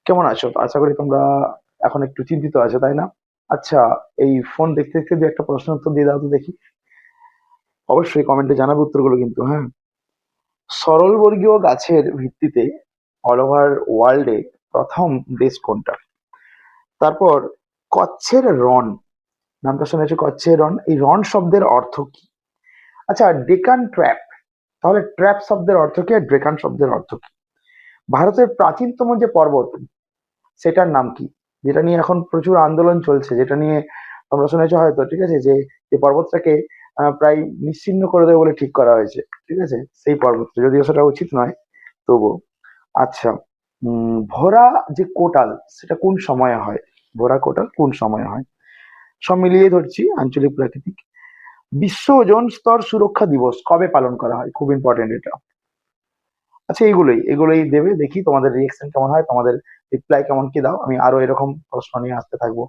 কেমন আছো? আশা করি তোমরা এখন একটু চিন্তিত আছো, তাই না? আচ্ছা, এই ফোন দেখতে দেখতে দু একটা প্রশ্ন উত্তর দিয়ে দাও তো দেখি। অবশ্যই কমেন্টে জানাবে উত্তরগুলো কিন্তু, হ্যাঁ। সরলবর্গীয় গাছের ভিত্তিতে অল ওভার ওয়ার্ল্ডে প্রথম দেশ কোনটা? তারপর কচ্ছের রন, নামটা শুনেছো? কচ্ছের রন, এই রন শব্দের অর্থ কি? আচ্ছা, ডেকান ট্র্যাপ, তাহলে ট্র্যাপ শব্দের অর্থ কি আর ডেকান শব্দের অর্থ কি? ভারতের প্রাচীনতম যে পর্বত, সেটার নাম কি? যেটা নিয়ে এখন প্রচুর আন্দোলন চলছে, যেটা নিয়ে তোমরা শুনেছো হয়তো, ঠিক আছে, যে যে পর্বতটাকে প্রায় নিশ্চিহ্ন করে দেবে বলে ঠিক করা হয়েছে, ঠিক আছে, সেই পর্বতটা, যদিও সেটা উচিত নয়, তবুও। আচ্ছা, ভোরা যে কোটাল, সেটা কোন সময়ে হয়? ভোরা কোটাল কোন সময়ে হয়? সব মিলিয়ে ধরছি, আঞ্চলিক প্রাকৃতিক। বিশ্ব ওজোন স্তর সুরক্ষা দিবস কবে পালন করা হয়? খুব ইম্পর্টেন্ট এটা। আচ্ছা, এগুলোই এগুলোই দেবে, দেখি তোমাদের রিয়েকশন কেমন হয়, তোমাদের রিপ্লাই কেমন কি দাও। আমি আরো এরকম প্রশ্ন নিয়ে আসতে থাকবো।